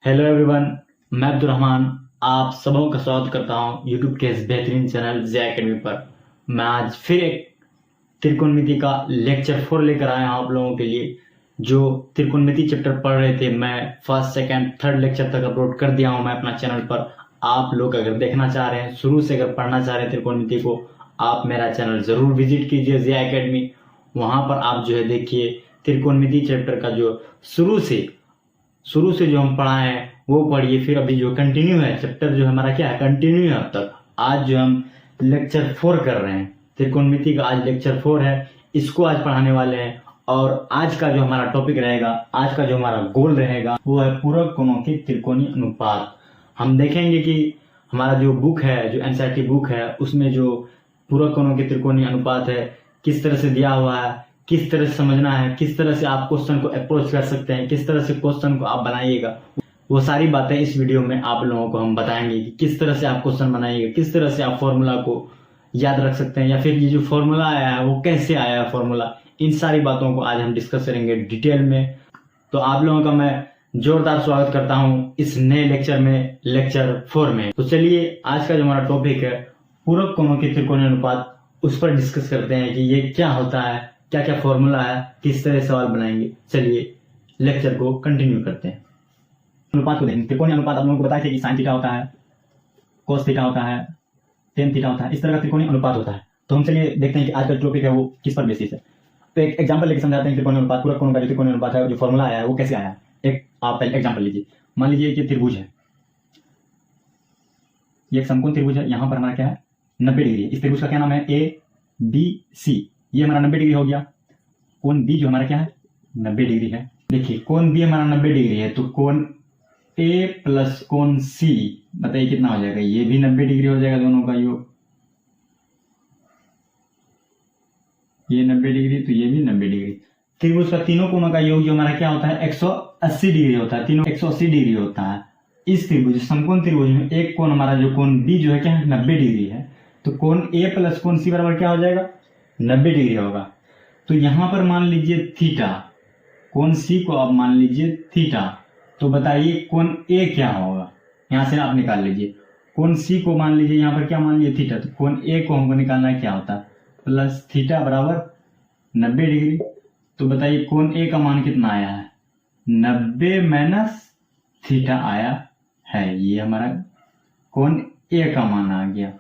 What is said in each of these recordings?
Hello everyone, मैं अब्दुलरहमान आप सबों का स्वागत करता हूं यूट्यूब के इस बेहतरीन चैनल ज़िया एकेडमी पर। मैं आज फिर एक त्रिकोणमिति का लेक्चर 4 लेकर आया हूं आप लोगों के लिए। जो त्रिकोणमिति चैप्टर पढ़ रहे थे मैं फर्स्ट सेकंड थर्ड लेक्चर तक अपलोड कर दिया हूं मैं अपना चैनल पर। आप लोग अगर देखना चाह रहे हैं, शुरू से अगर पढ़ना चाह रहे हैं त्रिकोणमिति को, आप मेरा चैनल जरूर विजिट कीजिए ज़िया एकेडमी। वहां पर आप जो है देखिए त्रिकोणमिति चैप्टर का जो शुरू से जो हम पढ़ाए हैं वो पढ़िए। फिर अभी जो कंटिन्यू है चैप्टर जो हमारा क्या है, कंटिन्यू है अब तक। आज जो हम लेक्चर 4 कर रहे हैं त्रिकोणमिति का, आज लेक्चर 4 है, इसको आज पढ़ाने वाले हैं। और आज का जो हमारा टॉपिक रहेगा, आज का जो हमारा गोल रहेगा वो है पूरक कोणों के त्रिकोणीय अनुपात। हम देखेंगे कि हमारा जो बुक है, जो एनसीईआरटी बुक है, उसमें जो पूरक कोणों के त्रिकोणीय अनुपात है किस तरह से दिया हुआ है, किस तरह से समझना है, किस तरह से आप क्वेश्चन को अप्रोच कर सकते हैं, किस तरह से क्वेश्चन को आप बनाइएगा, वो सारी बातें इस वीडियो में आप लोगों को हम बताएंगे कि किस तरह से आप क्वेश्चन बनाइएगा, किस तरह से आप फॉर्मूला को याद रख सकते हैं, या फिर ये जो फॉर्मूला आया है वो कैसे आया है फॉर्मूला। इन सारी बातों को आज हम डिस्कस करेंगे डिटेल में। तो आप लोगों का मैं जोरदार स्वागत करता हूं इस नए लेक्चर में, लेक्चर 4 में। तो चलिए आज का जो हमारा टॉपिक है पूरक कोणों के त्रिकोणीय अनुपात, उस पर डिस्कस करते हैं कि ये क्या होता है, क्या क्या फॉर्मूला है, किस तरह सवाल बनाएंगे। चलिए लेक्चर को कंटिन्यू करते हैं। अनुपात को देखेंगे। त्रिकोणीय अनुपात आप लोगों को बताया था कि साइन थीटा होता है, कोस थीटा होता है, टेन थीटा होता है, इस तरह का त्रिकोणीय अनुपात होता है। तो हम चलिए देखते हैं कि आज का टॉपिक है वो किस पर बेसिस है। तो एक एग्जांपल लेके समझाते हैं त्रिकोणीय अनुपात, पूरक कोणों का जो त्रिकोणीय अनुपात है, जो फॉर्मूला आया है वो कैसे आया है। एक आप पहले एग्जांपल लीजिए। मान लीजिए कि त्रिभुज है, ये एक समकोण त्रिभुज है। यहाँ पर हमारा क्या है, 90 डिग्री है। इस त्रिभुज का क्या नाम है, ए बी सी। ये हमारा 90 डिग्री हो गया। कोण बी जो हमारा क्या है, 90 डिग्री है। देखिए कोण बी हमारा 90 डिग्री है, तो कोण ए प्लस कोण सी बताइए कितना हो जाएगा। ये भी 90 डिग्री हो जाएगा, दोनों का योग। ये 90 डिग्री तो ये भी 90 डिग्री। त्रिभुज का तीनों कोणों का योग जो हमारा क्या होता है, 180 डिग्री होता है। तीनों 180 डिग्री होता है। इस त्रिभुज समकोण त्रिभुज में एक कोण हमारा जो कोण बी जो है क्या है, 90 डिग्री है। तो कोण ए प्लस कोण सी बराबर क्या हो जाएगा, 90 डिग्री होगा। तो यहां पर मान लीजिए थीटा, कोण सी को आप मान लीजिए थीटा, तो बताइए कोण ए क्या होगा। यहां से आप निकाल लीजिए। कोण सी को मान लीजिए यहां पर क्या मान लीजिए थीटा, तो कोण ए को हमको निकालना है क्या होता है, प्लस थीटा बराबर 90 डिग्री। तो बताइए कोण ए का मान कितना आया है, 90 माइनस थीटा आया है। ये हमारा कोण ए का मान आ गया।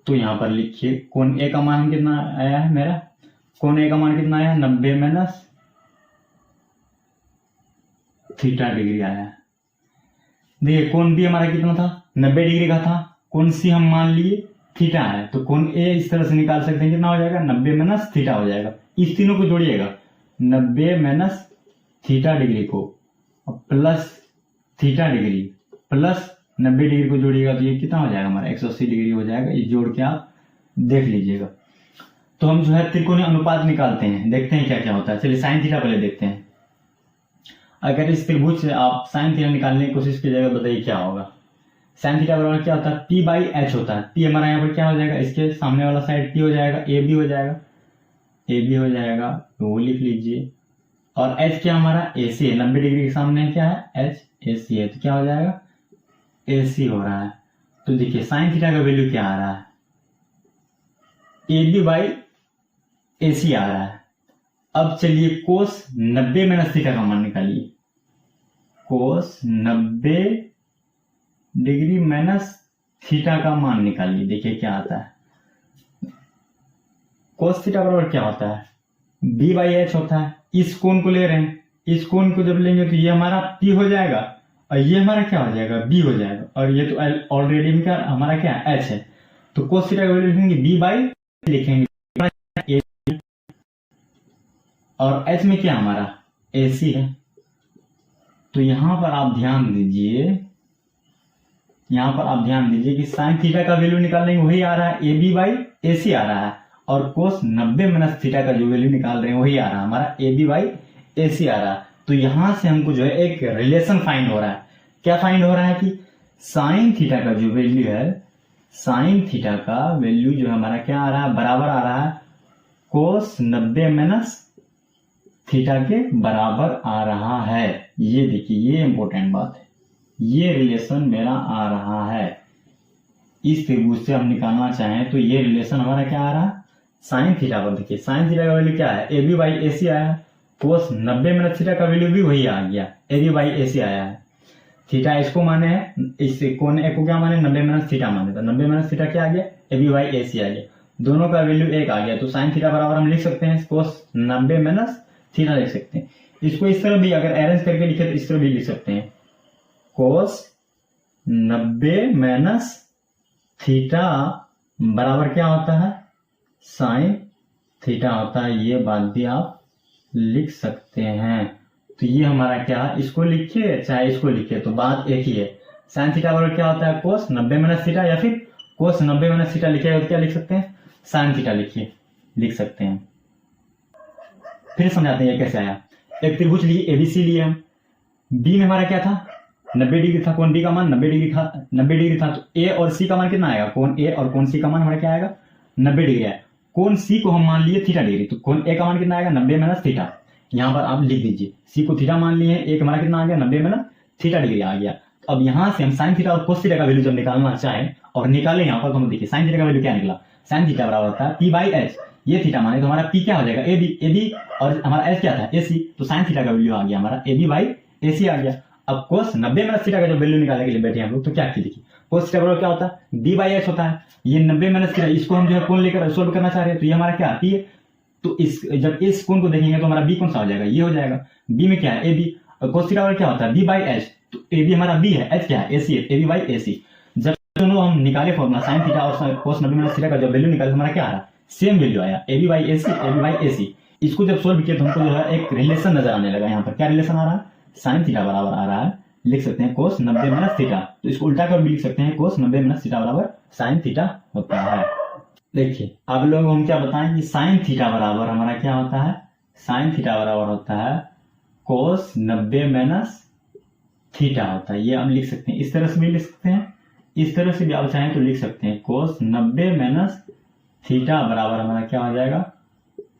तो यहां पर लिखिए कोण ए का मान कितना आया है, मेरा कोण ए का मान कितना आया है, 90 माइनस थीटा डिग्री आया है। देखिए कोण बी हमारा कितना था, 90 डिग्री का था। कोण सी हम मान लिए थीटा है, तो कोण ए इस तरह से निकाल सकते हैं, कितना हो जाएगा, 90 माइनस थीटा हो जाएगा। इस तीनों को जोड़िएगा, 90 माइनस थीटा डिग्री को plus theta degree plus 90 degree को जोड़िएगा, तो ये कितना हो जाएगा हमारा, 180 डिग्री हो जाएगा। ये जोड़ के आप देख लीजिएगा। तो हम जो है त्रिकोणीय अनुपात निकालते हैं, देखते हैं क्या क्या होता है। चलिए साइन थीटा पहले देखते हैं। अगर इस त्रिभुज से आप साइन थीटा निकालने की कोशिश कीजिएगा, बताइए क्या होगा। साइन थीटा बराबर क्या होता है, पी बाई एच होता है। पी हमारा यहाँ पर क्या हो जाएगा, इसके सामने वाला साइड पी हो जाएगा, ए बी हो जाएगा, ए बी हो जाएगा, तो वो लिख लीजिए। और एच क्या हमारा, ए सी है। 90 डिग्री के सामने क्या है, एच ए सी है, तो क्या हो जाएगा, ए सी हो रहा है। तो देखिए साइन थीटा का वैल्यू क्या आ रहा है, ए बी बाई ए सी आ रहा है। अब चलिए कोस 90 माइनस थीटा का मान निकालिए। कोस 90 डिग्री माइनस थीटा का मान निकालिए, देखिए क्या आता है। कोस थीटा बराबर क्या होता है, बी बाई एच होता है। इस कोण को ले रहे हैं, इस कोण को जब लेंगे तो ये हमारा पी हो जाएगा और ये हमारा क्या हो जाएगा, बी हो जाएगा। और ये तो ऑलरेडी क्या हमारा क्या है, एच है। तो कोस थीटा का वैल्यू लिखेंगे बी बाई लिखेंगे, और एच में क्या हमारा ए सी है। तो यहां पर आप ध्यान दीजिए, यहां पर आप ध्यान दीजिए कि साइन थीटा का वैल्यू निकालेंगे वही आ रहा है, ए बी बाई ए सी आ रहा है। और कोस 90 माइनस थीटा का जो वैल्यू निकाल रहे हैं वही आ रहा है हमारा, ए बी बाई ए सी आ रहा है। तो यहां से हमको जो है एक रिलेशन फाइंड हो रहा है। क्या फाइंड हो रहा है कि साइन थीटा का जो वैल्यू है, साइन थीटा का वैल्यू जो हमारा क्या आ रहा है, बराबर आ रहा है कोस 90 माइनस थीटा के बराबर आ रहा है। ये देखिए, ये इंपॉर्टेंट बात है। ये रिलेशन मेरा आ रहा है, इस त्रिभुज से हम निकालना चाहें तो ये रिलेशन हमारा क्या आ रहा है, साइन थीटा पर। देखिए साइन थीटा का वैल्यू क्या है, ए बी बाई ए सी आया है, कोस 90 माइनस थीटा का वैल्यू भी वही आ गया, ए बी बाई ए सी आया है। थीटा इसको माने है, इस कोण ए को क्या माने, 90 माइनस थीटा माने, तो 90 माइनस थीटा क्या आ गया, ए बी बाई ए सी आ गया, दोनों का वैल्यू एक आ गया। तो साइन थीटा बराबर हम लिख सकते हैं कोस 90 माइनस थीटा लिख सकते हैं। इसको इस तरह भी अगर अरेंज करके लिखे तो इस तरह भी लिख सकते हैं, कोस 90 माइनस थीटा बराबर क्या होता है, साइन थीटा होता है। ये बात भी आप लिख सकते हैं। तो ये हमारा क्या है, इसको लिखिए चाहे इसको लिखिए तो बात एक ही है। साइन थीटा बराबर क्या होता है, कोस 90 माइनस थीटा, या फिर कोस 90 माइनस थीटा लिखिए तो क्या लिख सकते हैं, साइन थीटा लिखिए, लिख सकते हैं। फिर समझाते हैं ये कैसे आया। एक त्रिभुज लिए एबीसी लिए हम, बी में हमारा क्या था, 90 डिग्री था, कोण बी का मान 90 डिग्री था, 90 डिग्री था। तो ए और सी का मान कितना आएगा, कोण ए और कोण सी का मान हमारा क्या आएगा, 90 डिग्री है। कोण सी को हम मान लिए थीटा डिग्री, तो कोण ए का मान कितना आएगा, 90 माइनस थीटा। यहाँ पर आप लिख दीजिए, सी को थीटा मान लिए, ए हमारा कितना आ गया, 90 माइनस थीटा डिग्री आ गया। तो अब यहाँ से हम साइन थीटा और कोस थीटा का वैल्यू जब निकालना चाहें और निकाले यहाँ पर, तो हम देखिए साइन थीटा का वैल्यू क्या निकला, साइन थीटा बराबर होता है पी बाई एच। ये थीटा माने तो हमारा पी क्या हो जाएगा, ए बी, और हमारा एच क्या था, ए सी। तो साइन थीटा का वैल्यू आ गया हमारा ए बी बाई ए सी आ गया। अब कोस 90 माइनस थीटा का जो वैल्यू निकालने के लिए बैठे हम लोग, तो क्या की देखिए, कोस थीटा बराबर क्या होता है, बी बाई एच होता है। ये 90 माइनस थीटा, इसको हम जो है कोण लेकर सोल्व करना चाह रहे हैं, तो ये हमारा क्या आती है, तो इस जब इस कोण को देखेंगे तो हमारा बी कौन सा हो जाएगा, ये हो जाएगा। बी में क्या है, ए बी, और कोस थीटा बराबर क्या होता है, बी बाई एच। तो ए बी हमारा बी है, एच क्या है, ए सी है, ए बी बाई ए सी। जब दोनों हम निकाले फॉर्मूला साइन थीटा और कोस 90 माइनस थीटा का जब वैल्यू निकाले, हमारा क्या आ रहा, सेम वैल्यू आया, A B by A C, A B by A C. इसको जब सोल्व किया तो हमको जो है एक रिलेशन नजर आने लगा। यहाँ पर क्या रिलेशन आ रहा है, साइन थीटा बराबर आ रहा है, लिख सकते हैं कोस 90 माइनस थीटा। तो इसको उल्टा कर भी लिख सकते हैं, कोस 90 माइनस थीटा बराबर साइन थीटा होता है। देखिए अब लोग हम क्या बताएं कि साइन थीटा बराबर हमारा क्या होता है, साइन थीटा बराबर होता है कोस 90 माइनस थीटा होता है। ये हम लिख सकते हैं, इस तरह से भी लिख सकते हैं, इस तरह से भी आप चाहें तो लिख सकते हैं, कोस 90 माइनस थीटा बराबर हमारा क्या हो जाएगा,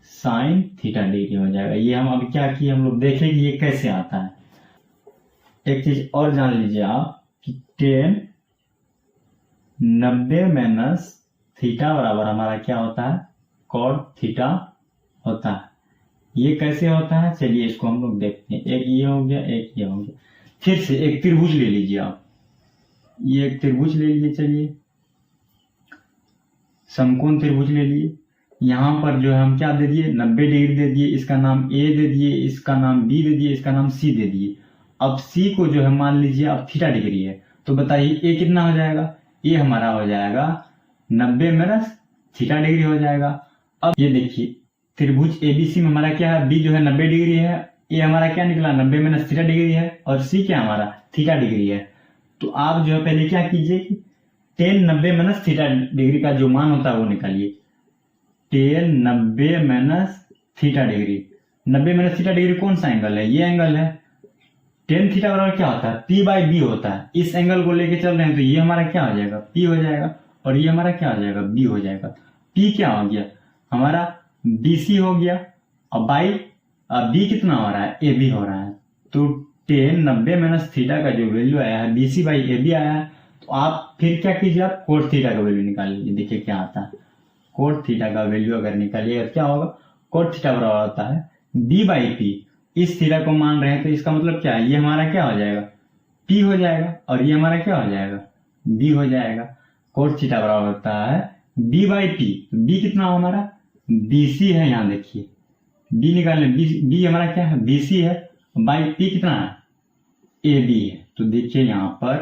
साइन थीटा डिग्री हो जाएगा। ये हम अब क्या किए, हम लोग देखें कि ये कैसे आता है। एक चीज और जान लीजिए आप कि टेन 90 माइनस थीटा बराबर हमारा क्या होता है, कॉट थीटा होता है। ये कैसे होता है, चलिए इसको हम लोग देखते हैं। एक ये हो गया, एक ये हो गया। फिर से एक त्रिभुज ले लीजिए आप, ये एक त्रिभुज ले लीजिए, चलिए समकोण त्रिभुज ले लिए। यहां पर जो है हम क्या दे दिए, 90 डिग्री दे दिए, इसका नाम ए दे दिए, इसका नाम बी दे दिए, इसका नाम सी दे दिए। अब सी को जो है मान लीजिए अब थीटा डिग्री है, तो बताइए ए कितना हो जाएगा, ए हमारा हो जाएगा 90 माइनस थीटा डिग्री हो जाएगा। अब ये देखिए त्रिभुज एबीसी में हमारा क्या है, बी जो है 90 डिग्री है, ए हमारा क्या निकला 90 माइनस थीटा डिग्री है, और सी क्या हमारा थीटा डिग्री है। तो आप जो है पहले क्या कीजिए कि टेन 90 माइनस थीटा डिग्री का जो मान होता है वो निकालिए, ten 90 minus theta degree. 90 minus theta degree कौन सा एंगल है, ये एंगल है। टेन थीटा बराबर क्या होता है, पी बाई बी होता है। इस एंगल को लेके चल रहे हैं तो ये हमारा क्या हो जाएगा, पी हो जाएगा, और ये हमारा क्या हो जाएगा, बी हो जाएगा। पी क्या हो गया हमारा, बी सी हो गया, और बाई बी कितना हो रहा है, ए बी हो रहा है। तो टेन 90 माइनस थीटा का जो वैल्यू आया है, B C by A B आया है। तो आप फिर क्या कीजिए, आप कोट थीटा का वैल्यू निकाल लीजिए, देखिए क्या आता है। कोट थीटा का वैल्यू अगर निकालिएगा क्या होगा, कोट थीटा बराबर होता है बी बाई पी। इस थीटा को मान रहे हैं तो इसका मतलब क्या है, ये हमारा क्या हो जाएगा, पी हो जाएगा, और ये हमारा क्या हो जाएगा, बी हो जाएगा। कोट थीटा बराबर होता है बी बाई पी। बी कितना हो हमारा, बी सी है, यहाँ देखिए बी निकाल लें, बी हमारा क्या है, बी सी है, बाई पी कितना है, ए बी है। तो देखिए यहाँ पर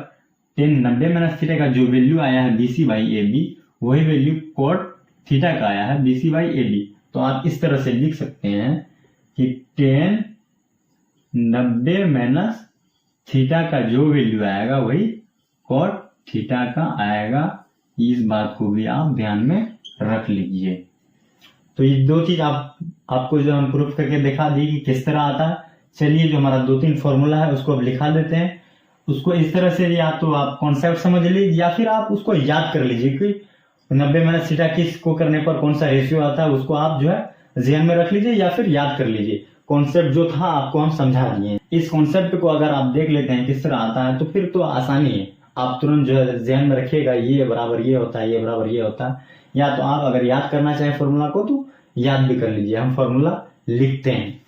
टेन 90 माइनस थीटा का जो वैल्यू आया है B C by A B, वही वैल्यू कोट थीटा का आया है B C by A B. तो आप इस तरह से लिख सकते हैं कि टेन 90 माइनस थीटा का जो वैल्यू आएगा वही कोट थीटा का आएगा। इस बात को भी आप ध्यान में रख लीजिए। तो ये दो चीज आपको जो हम प्रूफ करके दिखा दी कि किस तरह आता है। चलिए जो हमारा 2-3 फॉर्मूला है उसको अब लिखा देते हैं। उसको इस तरह से या तो आप कॉन्सेप्ट समझ लीजिए या फिर आप उसको याद कर लीजिए कि 90 माइनस थीटा किस को करने पर कौन सा रेशियो आता है, उसको आप जो है ध्यान में रख लीजिए या फिर याद कर लीजिए। कॉन्सेप्ट जो था आपको हम समझा दिए। इस कॉन्सेप्ट को अगर आप देख लेते हैं किस तरह आता है तो फिर तो आसानी है, आप तुरंत जो है ध्यान में रखिएगा ये बराबर ये होता है, ये बराबर ये होता है। या तो आप अगर याद करना चाहें फॉर्मूला को तो याद भी कर लीजिए। हम फॉर्मूला लिखते हैं।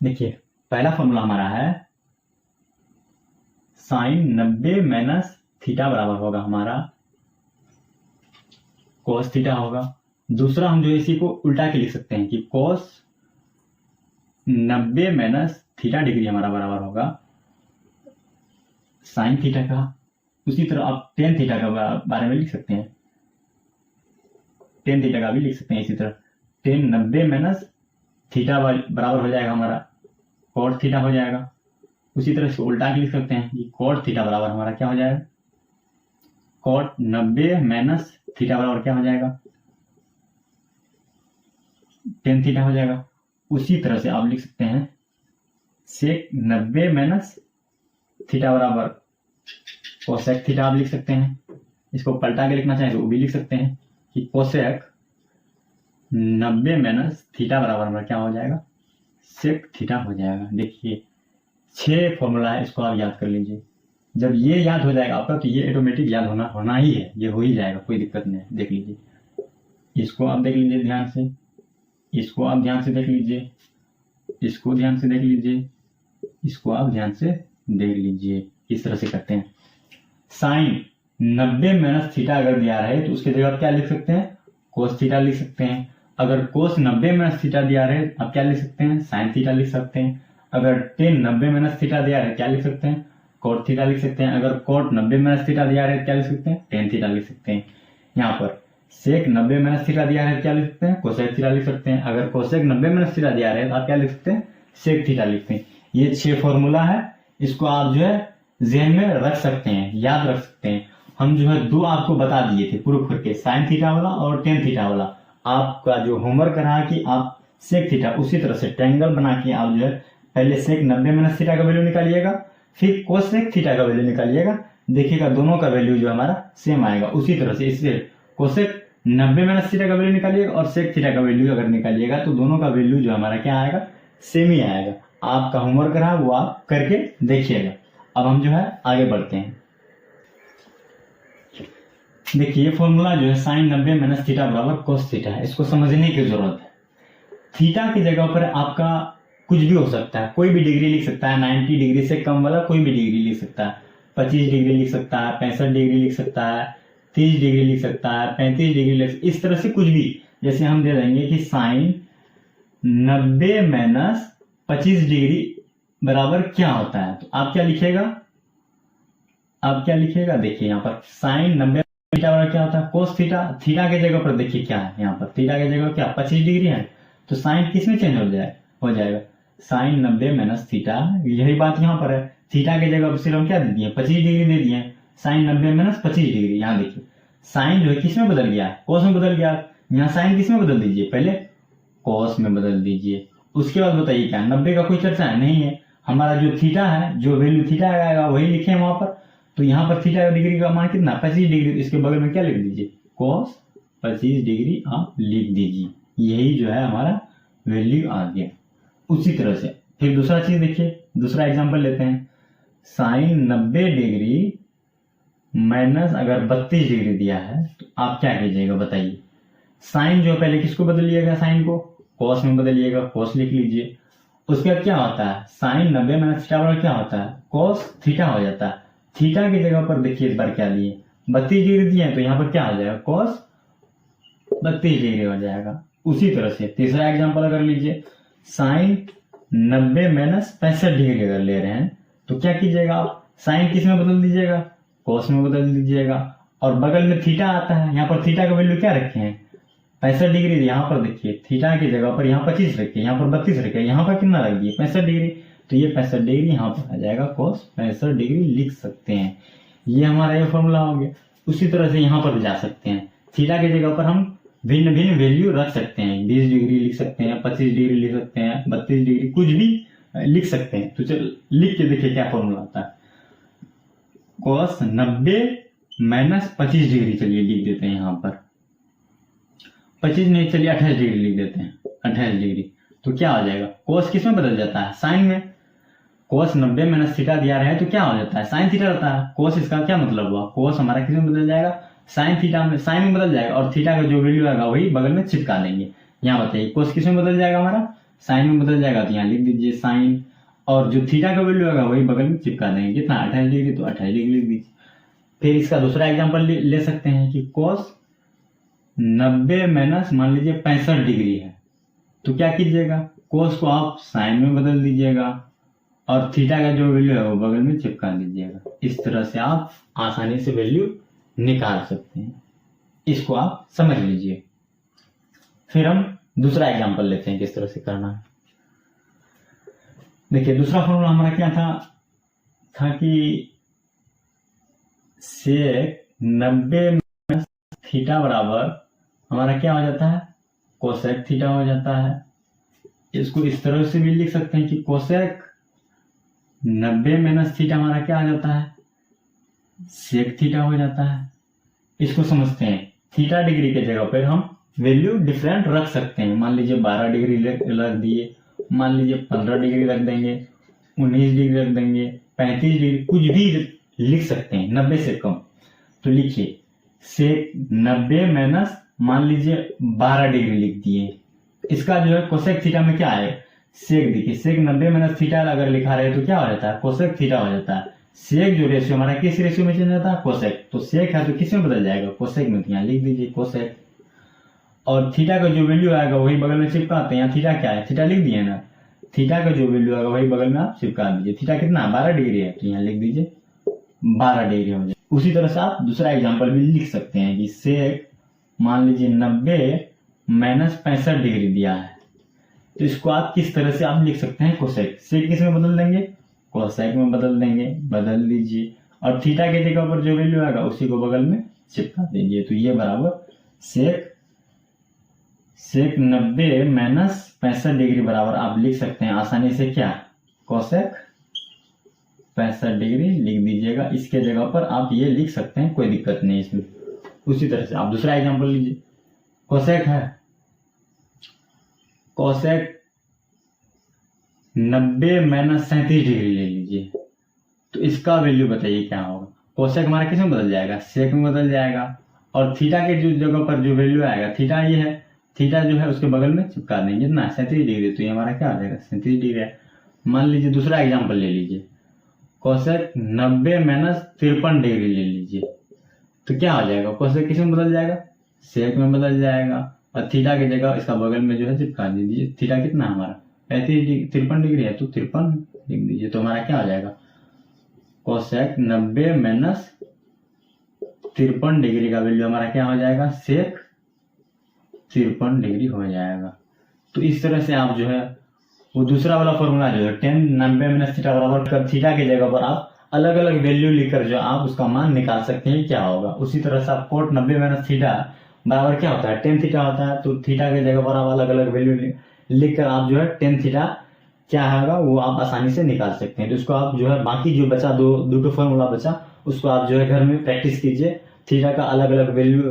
देखिए पहला फॉर्मूला हमारा है साइन 90 माइनस थीटा बराबर होगा हमारा कोस थीटा होगा। दूसरा हम जो इसी को उल्टा के लिख सकते हैं कि कोस 90 माइनस थीटा डिग्री हमारा बराबर होगा साइन थीटा का। उसी तरह आप टेन थीटा का बारे में लिख सकते हैं, टेन थीटा का भी लिख सकते हैं। इसी तरह टेन 90 माइनस थीटा बराबर हो जाएगा हमारा कॉट थीटा हो जाएगा। उसी तरह से उल्टा के लिख सकते हैं कि कॉट थीटा बराबर हमारा क्या हो जाएगा कॉट 90 माइनस थीटा बराबर क्या हो जाएगा टेन थीटा हो जाएगा। उसी तरह से आप लिख सकते हैं सेक 90 माइनस थीटा बराबर कोसेक थीटा आप लिख सकते हैं। इसको पलटा के लिखना चाहें तो वो भी लिख सकते हैं कि कोसेक 90 माइनस थीटा बराबर हमारा क्या हो जाएगा सेक थीटा हो जाएगा। देखिए 6 फॉर्मूला है, इसको आप याद कर लीजिए। जब ये याद हो जाएगा आपका तो ये ऑटोमेटिक याद होना ही है, ये हो ही जाएगा, कोई दिक्कत नहीं है। देख लीजिए, इसको आप देख लीजिए ध्यान से, इसको आप ध्यान से देख लीजिए, इसको ध्यान से देख लीजिए, इसको आप ध्यान से देख लीजिए। इस तरह से करते हैं। साइन 90 माइनस थीटा अगर दिया रहे तो उसकी जगह आप क्या लिख सकते हैं कोस थीटा लिख सकते हैं। अगर कोस 90 माइनस थीटा दिया रहे आप क्या लिख सकते हैं साइन थीटा लिख सकते हैं। अगर टेन 90 माइनस थीटा दिया रहे क्या लिख सकते हैं कोट थीटा लिख सकते हैं। अगर कोट 90 माइनस थीटा दिया रहे क्या लिख सकते हैं टेन थीटा लिख सकते हैं। यहाँ पर सेक 90 माइनस थीटा दिया है क्या लिख सकते हैं कोसेक थीटा लिख सकते हैं। अगर कोसेक 90 माइनस थीटा दिया रहे तो आप क्या लिख सकते हैं सेक थीटा लिखते हैं। ये 6 फॉर्मूला है, इसको आप जो है जहन में रख सकते हैं, याद रख सकते हैं। हम जो है 2 आपको बता दिए थे प्रूफ करके, साइन थीटा वाला और टेन थीटा वाला। आपका जो होमवर्क रहा कि आप सेक थीटा उसी तरह से ट्रायंगल बना के आप जो है पहले सेक 90 माइनस थीटा का वैल्यू निकालिएगा, फिर कोसेक थीटा का वैल्यू निकालिएगा। देखिएगा दोनों का वैल्यू जो हमारा सेम आएगा। उसी तरह से इससे कोसेक 90 माइनस थीटा का वैल्यू निकालिएगा और सेक थीटा का वैल्यू अगर निकालिएगा तो दोनों का वैल्यू जो हमारा क्या आएगा सेम ही आएगा। आपका होमवर्क रहा वो आप करके देखिएगा। अब हम जो है आगे बढ़ते हैं। देखिए फॉर्मूला जो है साइन 90 माइनस थीटा बराबर कोस थीटा है, इसको समझने की जरूरत है। थीटा की जगह पर आपका कुछ भी हो सकता है, कोई भी डिग्री लिख सकता है, 90 डिग्री से कम वाला कोई भी डिग्री लिख सकता है, 25 डिग्री लिख सकता है, 65 डिग्री लिख सकता है, 30 डिग्री लिख सकता है, 35 डिग्री लिख सकता है, इस तरह से कुछ भी। जैसे हम दे देंगे कि साइन 90 माइनस 25 डिग्री बराबर क्या होता है, तो आप क्या लिखेगा देखिए यहाँ पर साइन 90 थीटा बराबर क्या होता है कोस थीटा। थीटा के जगह पर देखिए क्या है, यहाँ पर थीटा के जगह क्या 25 डिग्री है, तो साइन किस में चेंज हो जाएगा साइन 90 माइनस थीटा। यही बात यहाँ पर है, थीटा के जगह पर सिर्फ हम क्या दे दिए 25 डिग्री दे दिए, साइन 90 माइनस 25 डिग्री। यहाँ देखिए साइन जो है किस में बदल गया कोस में बदल गया। यहाँ साइन किस में बदल दीजिए पहले कोस में बदल दीजिए। उसके बाद बताइए क्या 90 का कोई चर्चा है नहीं है, हमारा जो थीटा है जो वैल्यू थीटा आएगा वही लिखे वहां पर। तो यहाँ पर थीटा डिग्री का मान कितना 25 डिग्री, इसके बगल में क्या लिख दीजिए कोस 25 डिग्री आप लिख दीजिए। यही जो है हमारा वैल्यू आ गया। उसी तरह से फिर दूसरा चीज देखिए, दूसरा एग्जांपल लेते हैं। साइन 90 डिग्री माइनस अगर 32 डिग्री दिया है तो आप क्या कीजिएगा बताइए। साइन जो पहले किसको बदलिएगा साइन को कोस में बदलिएगा, कोस लिख लीजिए। उसके बाद क्या होता है साइन 90 माइनस थीटा बराबर क्या होता है कोस थीटा हो जाता है। थीटा की जगह पर देखिए इस बार क्या दिए 32 डिग्री दिए, तो यहाँ पर क्या हो जाएगा कोस 32 डिग्री हो जाएगा। उसी तरह से तीसरा एग्जांपल अगर लीजिए साइन 90 माइनस 65 डिग्री अगर ले रहे हैं तो क्या कीजिएगा आप साइन किस में बदल दीजिएगा कोस में बदल दीजिएगा। और बगल में थीटा आता है, यहाँ पर थीटा का वैल्यू क्या रखे हैं 65 डिग्री। यहाँ पर देखिए थीटा की जगह पर यहाँ 25 रखिए, यहाँ पर 32 रखिए, यहाँ पर कितना रख दिए 65 डिग्री, तो ये 65 डिग्री यहाँ पर आ जाएगा कोस 65 डिग्री लिख सकते हैं। ये हमारा ये फॉर्मूला हो गया। उसी तरह से यहाँ पर भी जा सकते हैं, थीटा की जगह पर हम भिन्न भिन्न वैल्यू रख सकते हैं, 20 डिग्री लिख सकते हैं, 25 डिग्री लिख सकते हैं, 32 डिग्री कुछ भी लिख सकते हैं। तो चल लिख के देखिए क्या फॉर्मूला आता है कोस 90 माइनस 25 डिग्री। चलिए लिख देते हैं यहाँ पर 25 नहीं, चलिए 28 डिग्री लिख देते हैं 28 डिग्री। तो क्या हो जाएगा, कोस किस में बदल जाता है, साइन में। कोस 90 माइनस थीटा दिया रहा है तो क्या हो जाता है, साइन थीटा रहता है। कोस इसका क्या मतलब हुआ, कोस हमारा किस में बदल जाएगा, साइन थीटा में, साइन में बदल जाएगा और थीटा का जो वैल्यू आएगा वही बगल में चिपका देंगे। यहाँ बताइए कोस किस में बदल जाएगा, हमारा साइन में बदल जाएगा, तो यहाँ लिख दीजिए साइन, और जो थीटा का वैल्यू आएगा वही बगल में चिपका देंगे। कितना 28 डिग्री, तो 28 डिग्री लिख दीजिए। फिर इसका दूसरा एग्जाम्पल ले सकते हैं कि कोस 90 माइनस मान लीजिए 65 डिग्री है, तो क्या कीजिएगा, कोस को आप साइन में बदल दीजिएगा और थीटा का जो वैल्यू है वो बगल में चिपका दीजिएगा। इस तरह से आप आसानी से वैल्यू निकाल सकते हैं, इसको आप समझ लीजिए। फिर हम दूसरा एग्जांपल लेते हैं किस तरह से करना है। देखिए दूसरा फॉर्मूला हमारा क्या था कि सेक 90 माइनस थीटा बराबर हमारा क्या हो जाता है, कोसेक थीटा हो जाता है। इसको इस तरह से भी लिख सकते हैं कि कोसेक 90 माइनस थीटा हमारा क्या हो जाता है, सेक थीटा हो जाता है। इसको समझते हैं, थीटा डिग्री के जगह पर हम वैल्यू डिफरेंट रख सकते हैं। मान लीजिए 12 डिग्री रख दिए, मान लीजिए 15 डिग्री रख देंगे, 19 डिग्री रख देंगे, 35 डिग्री, कुछ भी लिख सकते हैं 90 से कम। तो लिखिए सेक 90 माइनस मान लीजिए 12 डिग्री लिख दिए। इसका जो है कोसेक थीटा में क्या है, सेक, देखिए सेक 90 माइनस थीटा अगर लिखा रहे तो क्या हो जाता है, कोसेक थीटा हो जाता है। सेक जो रेशियो हमारा किस रेशियो में चेंज होता है, कोसेक, तो सेक है तो किस में बदल जाएगा, कोसेक में। यहाँ लिख दीजिए कोसेक, और थीटा का जो वैल्यू आएगा वही बगल में चिपकाते हैं। यहाँ थीटा क्या है, थीटा लिख दिए ना, थीटा का जो वैल्यू आएगा वही बगल में आप चिपका दीजिए। थीटा कितना 12 डिग्री है, तो यहाँ लिख दीजिए 12 डिग्री हो जाए। उसी तरह से आप दूसरा एग्जांपल भी लिख सकते हैं कि सेक मान लीजिए 90 माइनस 65 डिग्री दिया है, तो इसको आप किस तरह से आप लिख सकते हैं, कोसेक। सेक किस में बदल देंगे, कोसेक में बदल देंगे, बदल दीजिए, और थीटा के जगह पर जो वैल्यू आएगा उसी को बगल में चिपका दीजिए। तो ये बराबर सेक 90 माइनस 65 डिग्री बराबर आप लिख सकते हैं आसानी से क्या, कोसेक 65 डिग्री लिख दीजिएगा। इसके जगह पर आप ये लिख सकते हैं, कोई दिक्कत नहीं इसमें। उसी तरह से आप दूसरा एग्जांपल लीजिए, कोसेक है, कोसेक 90 माइनस 37 डिग्री ले लीजिए, तो इसका वैल्यू बताइए क्या होगा। कोसेक हमारा किस में बदल जाएगा, सेक में बदल जाएगा, और थीटा के जो जगह पर जो वैल्यू आएगा, थीटा ये है, थीटा जो है उसके बगल में चिपका देंगे ना 37 डिग्री, तो ये हमारा क्या आ जाएगा 37 डिग्री है। मान लीजिए दूसरा एग्जांपल ले लीजिए, कोसेक 90 माइनस 53 डिग्री ले लीजिए, तो क्या हो जाएगा, कोसेक किस में बदल जाएगा, सेक में बदल जाएगा, और थीटा की जगह इसका बगल में जो है चिपका दीजिए। थीटा कितना हमारा 53 डिग्री है, तो 53 लिख दीजिए। तो हमारा क्या हो जाएगा, कोसेक 90 माइनस 53 डिग्री का वैल्यू हमारा क्या हो जाएगा, सेक 53 डिग्री हो जाएगा। तो इस तरह से आप जो है वो दूसरा वाला फॉर्मूला जो है 10 90 माइनस थीटा बराबर कर, थीटा की जगह पर आप अलग अलग वैल्यू लिखकर जो आप उसका मान निकाल सकते हैं क्या होगा। उसी तरह से आप कोट 90 माइनस थीटा बराबर क्या होता है 10 थीटा होता है, तो थीटा की जगह पर आप अलग अलग वैल्यू लिखकर आप जो है 10 थीटा क्या होगा वो आप आसानी से निकाल सकते हैं। तो इसको आप जो है बाकी जो बचा दो फॉर्मूला बचा उसको आप जो है घर में प्रैक्टिस कीजिए। थीटा का अलग अलग वैल्यू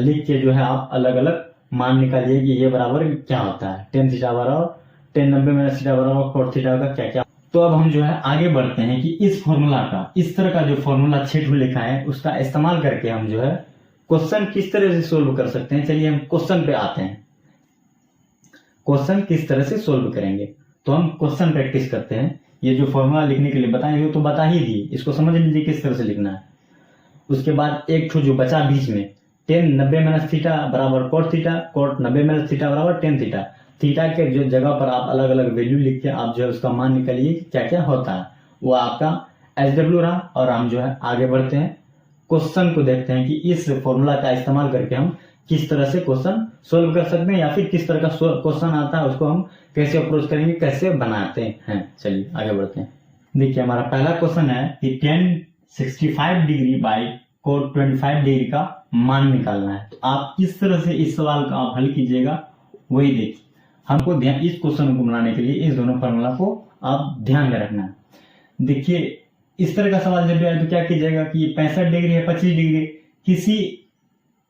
लिख के जो है आप अलग अलग मान निकालिए कि ये बराबर क्या होता है, 10 थीटा बराबर 10 90 माइनस थीटा बराबर कोट थीटा का क्या क्या। तो अब हम जो है आगे बढ़ते हैं कि इस फॉर्मूला का, इस तरह का जो फॉर्मूला 6 लिखा है उसका इस्तेमाल करके हम जो है क्वेश्चन किस तरह से सोल्व कर सकते हैं। चलिए हम क्वेश्चन पे आते हैं, क्वेश्चन किस तरह से सोल्व करेंगे। तो हम क्वेश्चन प्रैक्टिस करते हैं। ये जो फॉर्मूला लिखने के लिए बताए वो तो बता ही दी, इसको समझ लीजिए किस तरह से लिखना है। उसके बाद एक जो बचा बीच में 10 90 माइनस थीटा बराबर cot theta, cot 90 minus theta बराबर 10 थीटा। थीटा के जो जगह पर आप अलग अलग वैल्यू लिख के आप जो है उसका मान निकालिए क्या क्या होता है, वो आपका SW रहा। और हम जो है आगे बढ़ते हैं, क्वेश्चन को देखते हैं कि इस फॉर्मूला का इस्तेमाल करके हम किस तरह से क्वेश्चन सोल्व कर सकते हैं, या फिर किस तरह का क्वेश्चन आता है उसको हम कैसे अप्रोच करेंगे, कैसे बनाते हैं। चलिए आगे बढ़ते हैं। देखिए हमारा पहला क्वेश्चन है कि 1065 डिग्री बाई कोट 25 डिग्री का मान निकालना है। तो आप किस तरह से इस सवाल का आप हल कीजिएगा वही देखिए। हमको ध्यान इस क्वेश्चन को बनाने के लिए इस दोनों फॉर्मूला को आप ध्यान में रखना है। देखिए इस तरह का सवाल जब भी आए तो क्या कीजिएगा कि 65 डिग्री है 25 डिग्री, किसी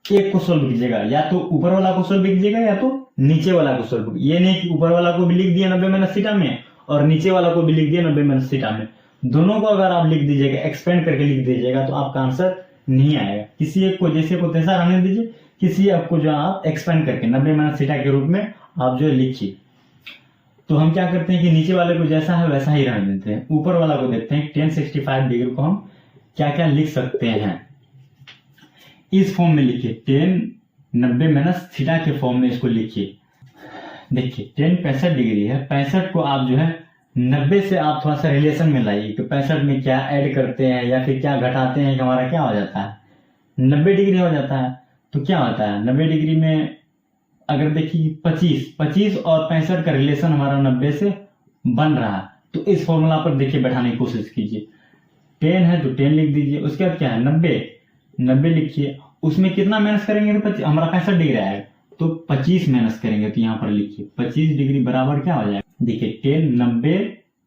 एक को सोल्व कीजिएगा, या तो ऊपर वाला को सोल्व कीजिएगा या तो नीचे वाला को सोल्व, ये नहीं कि ऊपर वाला को भी लिख दिया 90 माइनस थीटा में और नीचे वाला को भी लिख दिया 90 माइनस थीटा में। दोनों को अगर आप लिख दीजिएगा, एक्सपेंड करके लिख दीजिएगा, तो आपका आंसर नहीं आएगा। किसी एक को जैसे को तैसा रहने दीजिए, किसी एक को जो आप एक्सपेंड करके 90 माइनस थीटा के रूप में आप जो लिखिए। तो हम क्या करते हैं कि नीचे वाले को जैसा है वैसा ही रहने देते हैं, ऊपर वाला को देखते हैं। tan 65 डिग्री को हम क्या क्या लिख सकते हैं, इस फॉर्म में लिखिए। tan 90 माइनस थीटा के फॉर्म में इसको लिखिए। देखिए tan 65 डिग्री है, 65 को आप जो है 90 से आप थोड़ा सा रिलेशन में लाइए कि 65 में क्या ऐड करते हैं या फिर क्या घटाते हैं कि हमारा क्या हो जाता है, 90 डिग्री हो जाता है। तो क्या होता है 90 डिग्री में अगर देखिए 25 और 65 का रिलेशन हमारा 90 से बन रहा है, तो इस फॉर्मूला पर देखिए बैठाने की कोशिश कीजिए। 10 है तो 10 लिख दीजिए, उसके बाद क्या है 90 लिखिए, उसमें कितना माइनस करेंगे तो हमारा 65 डिग्री आएगा, तो 25 माइनस करेंगे, तो यहाँ पर लिखिए 25 डिग्री बराबर क्या हो जाएगा। देखिए 10 90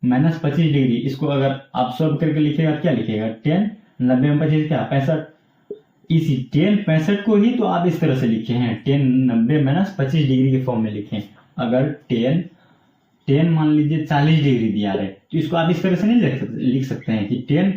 माइनस 25 डिग्री, इसको अगर आप सॉल्व करके लिखेगा क्या लिखेगा, 10 90 में 25 क्या 65। इसी 10 65 को ही तो आप इस तरह से लिखे हैं, 10 90 माइनस 25 डिग्री के फॉर्म में लिखे। अगर 10 मान लीजिए 40 डिग्री दिया रहे, तो इसको आप इस तरह से नहीं लिख सकते हैं कि 10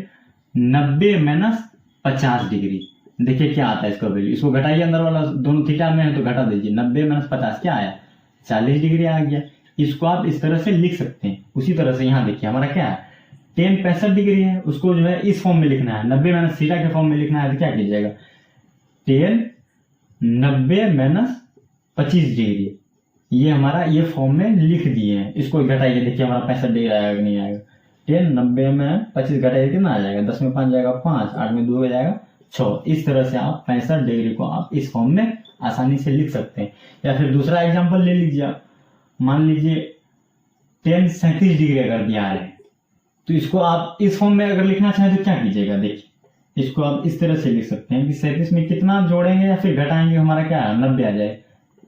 90 माइनस 50 डिग्री। देखिए क्या आता है इसका वैल्यू, इसको घटाइए, अंदर वाला दोनों थीटा में है तो घटा दीजिए, 90 माइनस 50 क्या आया 40 डिग्री आ गया। इसको आप इस तरह से लिख सकते हैं। उसी तरह से यहाँ देखिए हमारा क्या है 10 65 डिग्री है, उसको जो है इस फॉर्म में लिखना है, 90 माइनस थीटा के फॉर्म में लिखना है। तो क्या कीजिएगा 10 90 माइनस 25 डिग्री, ये हमारा ये फॉर्म में लिख दिए हैं। इसको घटाइए, देखिए हमारा 65 डिग्री आएगा कि नहीं आएगा। 10 90 में 25 घटाइए कितना आ जाएगा, 10 में 5 जाएगा 5, 8 में 2 हो जाएगा 6। इस तरह से आप 65 डिग्री को आप इस फॉर्म में आसानी से लिख सकते हैं। या फिर दूसरा एग्जाम्पल ले लीजिए आप, मान लीजिए 10 37 डिग्री अगर दिया है, तो इसको आप इस फॉर्म में अगर लिखना चाहें तो क्या कीजिएगा, देखिए इसको आप इस तरह से लिख सकते हैं कि 37 में कितना जोड़ेंगे या फिर घटाएंगे, हमारा क्या है 90 आ जाए।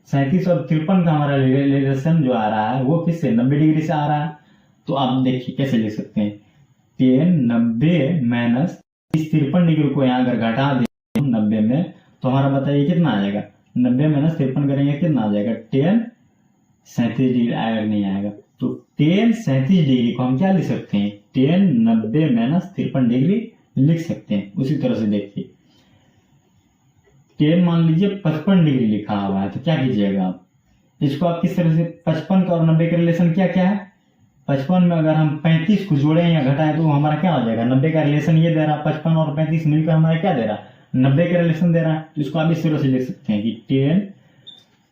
37 और 53 का हमारा रिलेशन जो आ रहा है वो किससे 90 डिग्री से आ रहा है। तो आप देखिए कैसे लिख सकते हैं, 10 90 माइनस 53 डिग्री को यहाँ अगर घटा दें 90 में, तो हमारा बताइए कितना आ जाएगा, 90 माइनस 53 करेंगे कितना आ जाएगा 10 37 डिग्री आएगा नहीं आएगा। तो 10 37 डिग्री को हम क्या लिख सकते हैं 10 90 माइनस 53 डिग्री लिख सकते हैं। उसी तरह से देखिए 10 मान लीजिए 55 डिग्री लिखा हुआ है, तो क्या कीजिएगा आप, इसको आप किस तरह से 55 का और 90 का रिलेशन क्या क्या है, 55 में अगर हम 35 को जोड़े या घटाए तो हमारा क्या हो जाएगा, 90 का रिलेशन ये दे रहा है, 55 और 35 मिलकर हमारा क्या दे रहा है 90 का रिलेशन दे रहा है। तो इसको आप इस तरह से लिख सकते हैं कि 10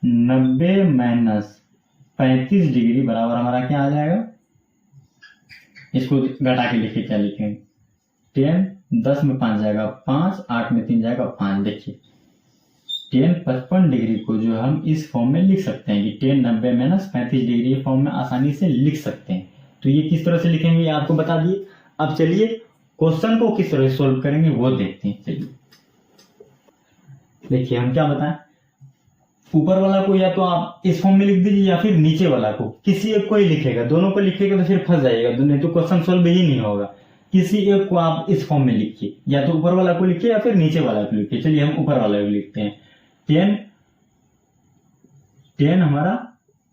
90 माइनस 35 डिग्री बराबर हमारा क्या आ जाएगा, इसको घटा के लिखिए क्या लिखेंगे 10 10 में 5 जाएगा 5, 8 में 3 जाएगा 5। देखिए 10 55 डिग्री को जो हम इस फॉर्म में लिख सकते हैं कि 10 90 माइनस 35 डिग्री फॉर्म में आसानी से लिख सकते हैं। तो ये किस तरह से लिखेंगे ये आपको बता दिए। अब चलिए क्वेश्चन को किस तरह से सोल्व करेंगे वो देखते हैं। चलिए देखिए हम क्या बताएं, ऊपर वाला को या तो आप इस फॉर्म में लिख दीजिए या फिर नीचे वाला को, किसी एक को ही लिखेगा, दोनों को लिखेगा तो फिर फंस जाएगा, नहीं तो क्वेश्चन सोल्व ही नहीं होगा। किसी एक को आप इस फॉर्म में लिखिए, या तो ऊपर वाला को लिखिए या फिर नीचे वाला को लिखिए। चलिए हम ऊपर वाला को लिखते हैं। 10 हमारा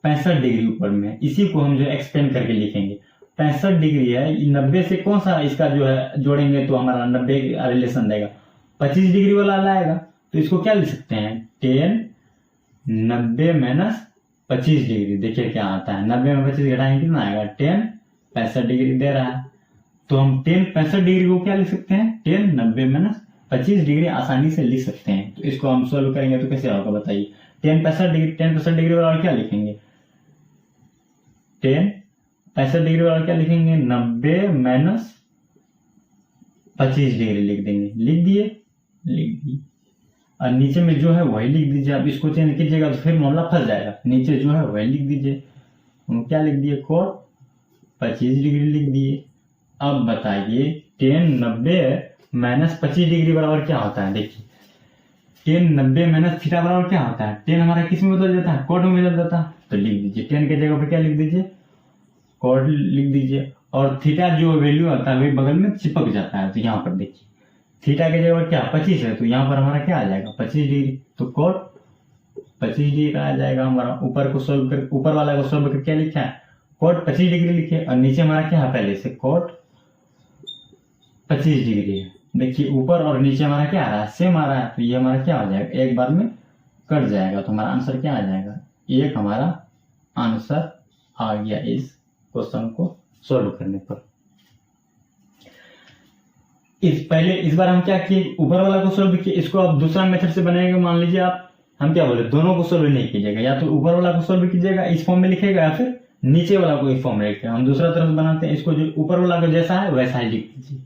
65 डिग्री ऊपर में, इसी को हम जो एक्सपेंड करके लिखेंगे। 65 डिग्री है, 90 से कौन सा इसका जो है जोड़ेंगे तो हमारा 90 रिलेशन देगा, 25 डिग्री वाला लाएगा। तो इसको क्या लिख सकते हैं 10 90 माइनस 25 डिग्री। देखिए क्या आता है, 90 में 25 घटाएंगे कितना आएगा 10 65 डिग्री दे रहा है। तो हम 10 65 डिग्री को क्या लिख सकते हैं 10 90 माइनस 25 डिग्री आसानी से लिख सकते हैं। तो इसको हम सोल्व करेंगे तो कैसे होगा बताइए, 10 65 डिग्री वाला क्या लिखेंगे 10 65 डिग्री वाला क्या लिखेंगे 90 माइनस 25 डिग्री लिख देंगे। लिख दिए और नीचे में जो है वही लिख दीजिए। आप इसको चेंज कीजिएगा तो फिर मामला फंस जाएगा, नीचे जो है वही लिख दीजिए। हम क्या लिख दिए कोण 25 डिग्री लिख दिए। अब बताइए 10 90 माइनस 25 डिग्री बराबर क्या होता है। देखिए 10 90 माइनस थीटा बराबर क्या होता है, 10 हमारा किस में बदल जाता है कोण में बदल जाता है। तो लिख दीजिए 10 के जगह पर क्या लिख दीजिए कोण लिख दीजिए, और थीटा जो वैल्यू आता है वही बगल में चिपक जाता है। तो यहाँ पर देखिए थीटा के जगह क्या 25 है, तो यहाँ पर हमारा क्या आ जाएगा 25 डिग्री। तो कोण 25 डिग्री आ जाएगा हमारा। ऊपर वाला को सोल्व करके क्या लिखा है, cot 25 डिग्री लिखे, और नीचे हमारा क्या है पहले से cot 25 डिग्री है। देखिए ऊपर और नीचे हमारा क्या आ रहा है, सेम आ रहा है, तो ये हमारा क्या हो जाएगा, एक बार में कट जाएगा, तो हमारा आंसर क्या आ जाएगा, एक हमारा आंसर आ गया इस क्वेश्चन को सोल्व करने पर। इस बार हम क्या किए, ऊपर वाला को सोल्व किए, इसको आप दूसरा मेथड से बनाएंगे। मान लीजिए आप, हम क्या बोले, दोनों को सोल्व नहीं कीजिएगा, या तो ऊपर वाला को सोल्व कीजिएगा इस फॉर्म में लिखेगा, या फिर नीचे वाला को इस फॉर्म में लिखेगा। हम दूसरा तरफ बनाते हैं, इसको जो ऊपर वाला को जैसा है वैसा ही लिख दीजिए,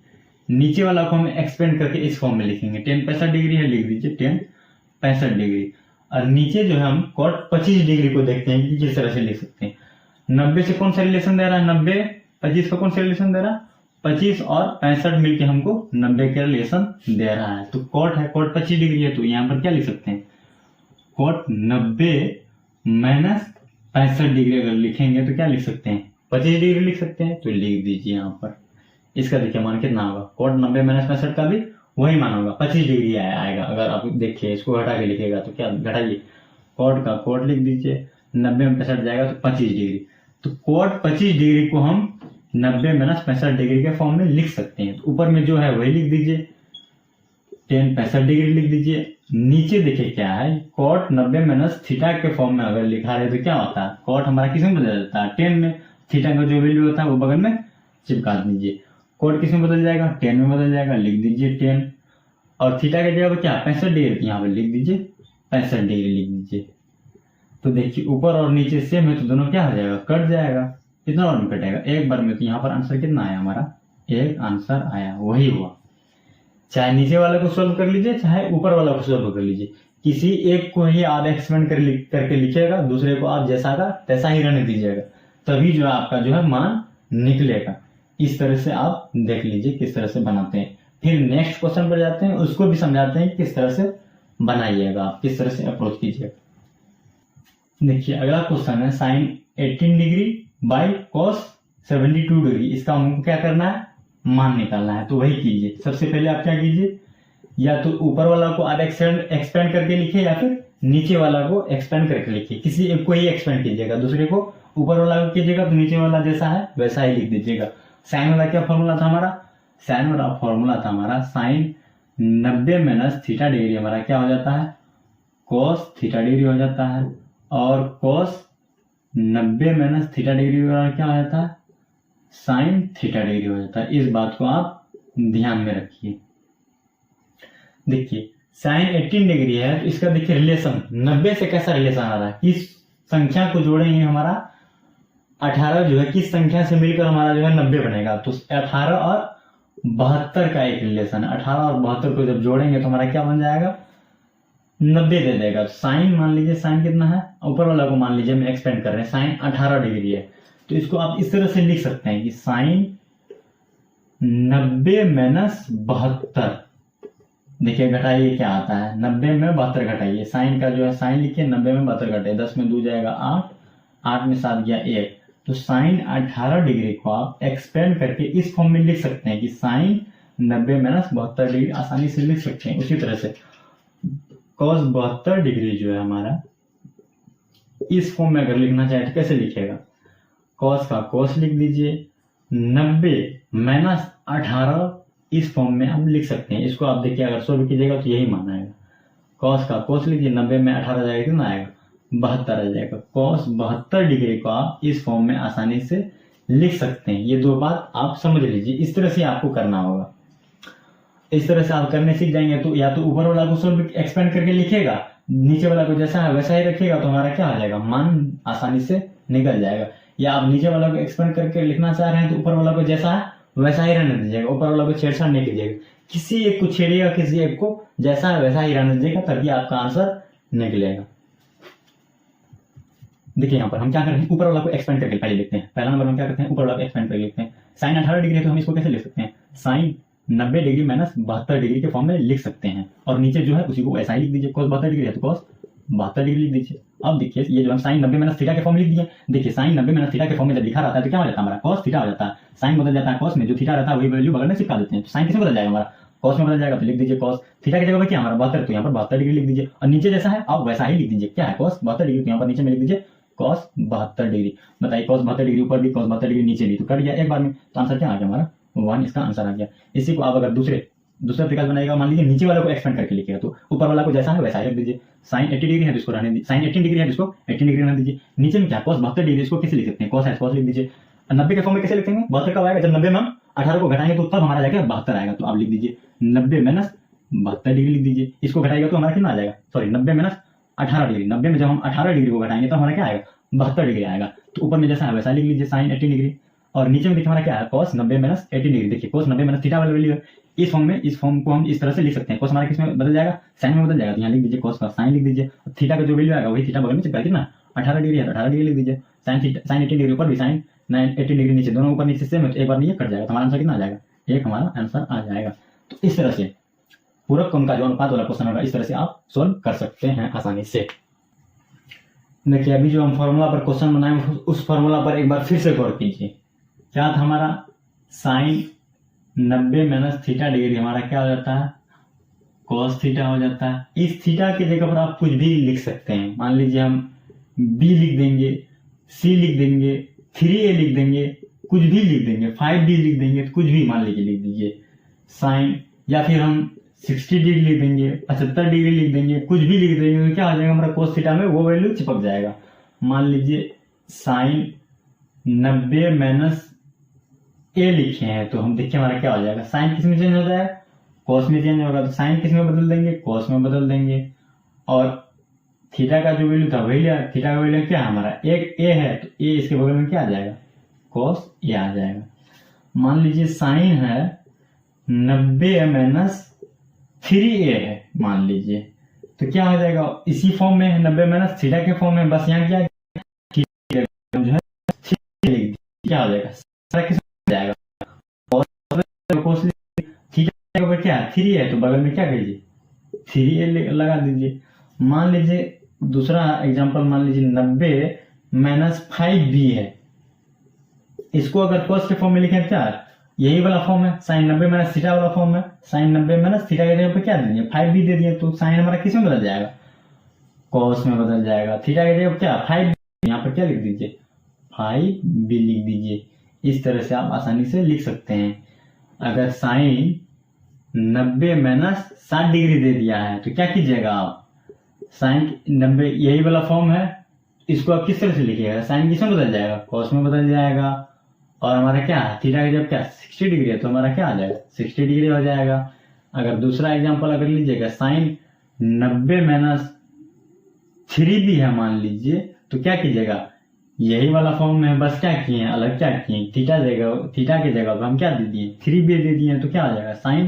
नीचे वाला को हम एक्सपेंड करके इस फॉर्म में लिखेंगे। 10 65 डिग्री है, लिख दीजिए 10 65 डिग्री, और नीचे जो है हम cot 25 डिग्री को देखते हैं कि किस तरह से लिख सकते हैं। 90 से कौन सा रिलेशन दे रहा है, 90 25 का कौन सा रिलेशन दे रहा है, 25 और 65 मिलके हमको 90 का रिलेशन दे रहा है। तो cot है, cot 25 डिग्री है, तो यहाँ पर क्या लिख सकते हैं, cot 90 माइनस 65 डिग्री अगर लिखेंगे तो क्या लिख सकते हैं, 25 डिग्री लिख सकते हैं। तो लिख दीजिए यहाँ पर, इसका देखिए मान कितना होगा, cot 90 माइनस 65 का भी वही मान होगा, 25 डिग्री आएगा। अगर आप देखिए इसको हटा के लिखेगा तो क्या घटाइए, cot का cot लिख दीजिए, 90 में 65 जाएगा तो 25 डिग्री। तो cot 25 डिग्री को हम 90 माइनस 65 डिग्री के फॉर्म में लिख सकते हैं। तो ऊपर में जो है वही लिख दीजिए, 10 65 डिग्री लिख दीजिए। नीचे देखिए क्या है, cot 90 माइनस थीटा के फॉर्म में अगर लिखा रहे तो क्या होता है, cot हमारा किस में बदल जाता है, 10 में, थीटा का जो वैल्यू होता है वो बगल में चिपका दीजिए। cot किस में बदल जाएगा, 10 में बदल जाएगा, लिख दीजिए 10, और थीटा के जगह पर क्या 65 डिग्री, यहाँ पर लिख दीजिए 65 डिग्री लिख दीजिए। तो देखिए ऊपर और नीचे सेम है, तो दोनों क्या हो जाएगा, कट जाएगा। कितना बार में कटेगा, एक बार में। तो यहाँ पर आंसर कितना आया हमारा, एक आंसर आया, वही हुआ। चाहे नीचे वाले को सोल्व कर लीजिए, चाहे ऊपर वाला को सोल्व कर लीजिए, किसी एक को ही आप एक्सपेंड करके लिखिएगा, दूसरे को आप जैसा का तैसा ही रहने दीजिएगा, तभी जो है आपका जो है मान निकलेगा। इस तरह से आप देख लीजिए किस तरह से बनाते हैं। फिर नेक्स्ट क्वेश्चन पर जाते हैं, उसको भी समझाते हैं किस तरह से बनाइएगा, आप किस तरह से अप्रोच कीजिएगा। देखिए अगला क्वेश्चन है sin 18 degree by cos 72 degree. इसका हमको क्या करना है, मान निकालना है। तो वही कीजिए, सबसे पहले आप क्या कीजिए, या तो ऊपर वाला को आप एक्सपेंड करके लिखिए, या फिर नीचे वाला को एक्सपेंड करके लिखिए। किसी एक को ही एक्सपेंड कीजिएगा, दूसरे को ऊपर वाला को कीजिएगा, तो नीचे वाला जैसा है वैसा ही लिख दीजिएगा। साइन वाला क्या फॉर्मूला था हमारा, साइन वाला फॉर्मूला था हमारा साइन 90 माइनस थीटा डिग्री हमारा क्या हो जाता है, cos थीटा डिग्री हो जाता है, और cos 90 माइनस थीटा डिग्री क्या हो जाता है, साइन थीटा डिग्री हो जाता है। इस बात को आप ध्यान में रखिए। देखिए साइन 18 डिग्री है, तो इसका देखिए रिलेशन 90 से कैसा रिलेशन आ रहा है, किस संख्या को जोड़ेंगे हमारा 18 जो है किस संख्या से मिलकर हमारा जो है 90 बनेगा। तो 18 और 72 का एक रिलेशन है, 18 और 72 को जब जोड़ेंगे तो हमारा क्या बन जाएगा, 90 दे देगा। साइन मान लीजिए, साइन कितना है, ऊपर वाला को मान लीजिए हम एक्सपेंड कर रहे हैं, साइन 18 डिग्री है, तो इसको आप इस तरह से लिख सकते हैं कि साइन 90 माइनस 72। देखिए घटाइए क्या आता है, 90 में 72 घटाइए, साइन का जो है साइन लिखिए, 90 में 72 घटाइए, 10 में 2 जाएगा 8, 8 में 7 गया 1। तो साइन 18 डिग्री को आप एक्सपेंड करके इस फॉर्म में लिख सकते हैं कि साइन 90 माइनस 72 डिग्री आसानी से लिख सकते हैं। उसी तरह से cos 72 डिग्री जो है हमारा, इस फॉर्म में अगर लिखना चाहे तो कैसे लिखेगा, cos का cos लिख दीजिए, 90 माइनस 18 इस फॉर्म में हम लिख सकते हैं। इसको आप देखिए अगर सोल्व कीजिएगा तो यही मान आएगा, cos का cos लीजिए, 90 में 18 जाएगा कितना आएगा, 72 आ जाएगा। cos 72 डिग्री को आप इस फॉर्म में आसानी से लिख सकते हैं। ये दो बात आप समझ लीजिए, इस तरह से आपको करना होगा। इस तरह से आप करने सीख जाएंगे तो या तो ऊपर वाला को सोल्व एक्सपेंड करके लिखेगा, नीचे वाला को जैसा है वैसा ही रखिएगा, तो हमारा क्या हो जाएगा, मान आसानी से निकल जाएगा। या आप नीचे वाला को एक्सपेंड करके लिखना चाह रहे हैं तो ऊपर वाला को जैसा है वैसा ही रहने दीजिएगा, ऊपर वाला को छेड़छाड़ नहीं कीजिएगा, किसी एक को छेड़िएगा, किसी एक को जैसा है वैसा ही रहने दीजिएगा, तभी आपका आंसर निकलेगा। देखिए यहाँ पर हम क्या कर रहे हैं, ऊपर वाला को एक्सपेंड करके पहले लिखते हैं। पहला नंबर हम क्या करते हैं, ऊपर वाला को एक्सपेंड करके लिखते हैं। साइन 18 डिग्री है तो हम इसको कैसे लिख सकते हैं, साइन 90 डिग्री माइनस 72 डिग्री के फॉर्म में लिख सकते हैं, और नीचे जो है उसी को ऐसा ही लिख दीजिए, cos 72 डिग्री है तो cos 72 डिग्री लिख दीजिए। अब देखिए ये जो हम साइन 90 माइनस थीटा के फॉर्म लिख दिए, देखिए साइन 90 माइनस थीटा के फॉर्म में जब लिखा रहता है तो क्या हो जाता है हमारा, cos थीटा हो जाता है। साइन बदल जाता है cos में, जो थीटा रहता है वही वैल्यू बगल में चिपका देते हैं, तो साइन किसमें बदल जाएगा हमारा, कॉस में बदल जाएगा तो लिख दीजिए कॉस थीटा की जगह पे क्या हमारा 72, तो यहाँ पर 72 डिग्री लिख दीजिए। और नीचे जैसा है आप वैसा ही लिख दीजिए, क्या है कॉस 72 डिग्री, तो यहाँ पर नीचे में लिख दीजिए कॉस 72 डिग्री। बताइए कॉस 72 डिग्री ऊपर भी, कॉस 72 डिग्री नीचे भी, तो कट गया एक बार में, तो आंसर क्या आ गया हमारा 1, इसका आंसर आ गया। इसी को आप अगर दूसरा तरीका बनाएगा, मान लीजिए नीचे वाले को एक्सपेंड करके लिखिएगा, तो ऊपर वाला को जैसा है वैसा ही रख दीजिए। साइन 80 डिग्री है तो इसको रहने दीजिए, साइन 18 डिग्री है तो इसको 18 डिग्री रहने दीजिए। नीचे में क्या कॉस 72 डिग्री, इसको कैसे लिख सकते हैं, कॉस है कॉस लिख दीजिए। 90 के फॉर्म में कैसे लिखेंगे, 72 कब आएगा, जब 90 में हम 18 को घटाएंगे तो तब हमारा जाएगा 72 आएगा, तो आप लिख दीजिए 90 माइनस 72 डिग्री लिख दीजिए। इसको घटाएगा तो हमारा कितना आ जाएगा, सॉरी 90 माइनस 18 डिग्री, 90 में जब हम 18 डिग्री को घटाएंगे तो हमारा क्या आएगा 72 डिग्री आएगा। तो ऊपर में जैसा है वैसा लिख लीजिए साइन 18 डिग्री, और नीचे में देखिए हमारा क्या है कॉस 90 माइनस 18 डिग्री। देखिए कॉस 90 माइनस थीटा वाला वैल्यू है, इस फॉर्म को हम इस तरह से लिख सकते हैं। कॉस हमारा किस में बदल जाएगा, साइन में बदल जाएगा, तो यहाँ लिख दीजिए कॉस का साइन लिख दीजिए। थीटा का जो वैल्यू आएगा वही थीटा बगल में चिपका कितना 18 डिग्री है तो 18 डिग्री लिख दीजिए। साइन 18 डिग्री ऊपर भी, साइन 18 डिग्री नीचे, दोनों ऊपर नीचे सेम है तो एक बार में ये कट जाएगा, तो हमारा आंसर कितना आ जाएगा, एक हमारा आंसर आ जाएगा। तो इस तरह से पूरक कोण का जो अनुपात वाला क्वेश्चन होगा इस तरह से आप सोल्व कर सकते हैं आसानी से। देखिए अभी जो हम फॉर्मूला पर क्वेश्चन बनाए उस फॉर्मूला पर एक बार फिर से गौर कीजिए। क्या था हमारा, साइन 90 माइनस थीटा डिग्री हमारा क्या हो जाता है, कॉस थीटा हो जाता है। इस थीटा की जगह पर आप कुछ भी लिख सकते हैं, मान लीजिए हम बी लिख देंगे, सी लिख देंगे, 3a लिख देंगे, कुछ भी लिख देंगे, 5b लिख देंगे, तो कुछ भी मान लीजिए लिख दीजिए साइन, या फिर हम 60 डिग्री लिख देंगे, 75 डिग्री लिख देंगे, कुछ भी लिख देंगे, तो क्या हो जाएगा हमारा कोस थीटा में वो वैल्यू चिपक जाएगा। मान लीजिए साइन 90 माइनस ए लिखे हैं तो हम देखिए हमारा क्या हो जाएगा, साइन किस में चेंज हो जाएगा, कोस में चेंज होगा, तो साइन किस में बदल देंगे, कोस में बदल देंगे। और थीटा का जो वैल्यू था वही लिया, थीटा का वैल्यू क्या है हमारा, एक ए है तो ए इसके बगल में क्या आ जाएगा, कोस ए आ जाएगा। मान लीजिए साइन है 90 माइनस 3a है मान लीजिए, तो क्या हो जाएगा, इसी फॉर्म में है 90 माइनस थीटा के फॉर्म में, बस यहाँ क्या जो है क्या हो जाएगा, किस जाएगा थीटा के ऊपर क्या है 3 है तो बगल में क्या कीजिए 3a लगा दीजिए। मान लीजिए दूसरा एग्जांपल, मान लीजिए 90 माइनस 5b है, इसको अगर कॉस के फॉर्म में लिखें क्या यही वाला फॉर्म है, साइन 90 माइनस थीटा वाला फॉर्म है, साइन 90 माइनस थीटा के जगह पे क्या दे दिए 5b दे दिए, तो साइन हमारा किस में बदल जाएगा, कॉस में बदल जाएगा। थीटा के जगह क्या 5b, यहाँ पर क्या लिख दीजिए 5b लिख दीजिए। इस तरह से आप आसानी से लिख सकते हैं। अगर साइन 90 माइनस 60 डिग्री दे दिया है तो क्या कीजिएगा आप, साइन 90 यही वाला फॉर्म है, इसको आप किस तरह से लिखिएगा, साइन किस में बदल जाएगा, कॉस में बदल जाएगा। और हमारा क्या है थीटा की जब क्या 60 डिग्री है तो हमारा क्या आ जाएगा 60 डिग्री हो जाएगा। अगर दूसरा एग्जांपल अगर लीजिएगा, साइन 90 माइनस 3b है मान लीजिए, तो क्या कीजिएगा यही वाला फॉर्म में, बस क्या किए हैं अलग क्या किए, थीटा की जगह पर हम क्या दे दिए 3b दे दिए, तो क्या आ जाएगा साइन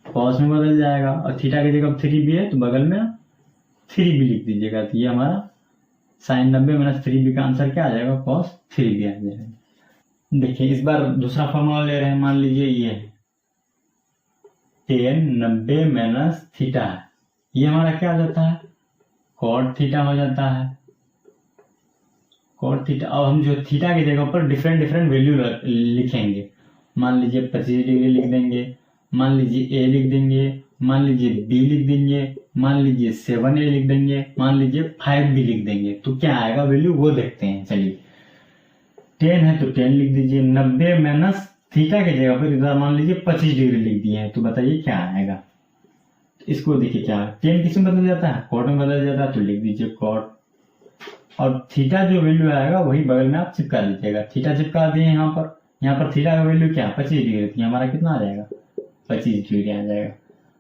कॉस में बदल जाएगा। और थीटा की जगह 3b है तो बगल में 3b लिख दीजिएगा, तो ये हमारा साइन 90 माइनस 3b का आंसर क्या आ जाएगा, कॉस 3b आ जाएगा। देखिए इस बार दूसरा फॉर्मूला ले रहे हैं, मान लीजिए ये tan 90 माइनस थीटा है, ये हमारा क्या हो जाता है कॉट थीटा हो जाता है, कॉट थीटा। अब हम जो थीटा की जगह पर डिफरेंट वैल्यू लिखेंगे, मान लीजिए 25 डिग्री लिख देंगे, मान लीजिए a लिख देंगे, मान लीजिए b लिख देंगे, मान लीजिए 7a लिख देंगे, मान लीजिए 5b लिख देंगे, तो क्या आएगा वैल्यू वो देखते हैं। चलिए 10 है तो 10 लिख दीजिए, 90 माइनस थीटा की जगह पर इधर मान लीजिए 25 डिग्री लिख दिए हैं, तो बताइए क्या आएगा। तो इसको देखिए क्या 10 किस में बदल जाता है, कॉट में बदल जाता है, तो लिख दीजिए कॉट। और थीटा जो वैल्यू आएगा वही बगल में आप चिपका दीजिएगा, थीटा चिपका दिए यहाँ पर थीटा का वैल्यू क्या 25 डिग्री थी, हमारा कितना आ जाएगा 25 डिग्री आ जाएगा।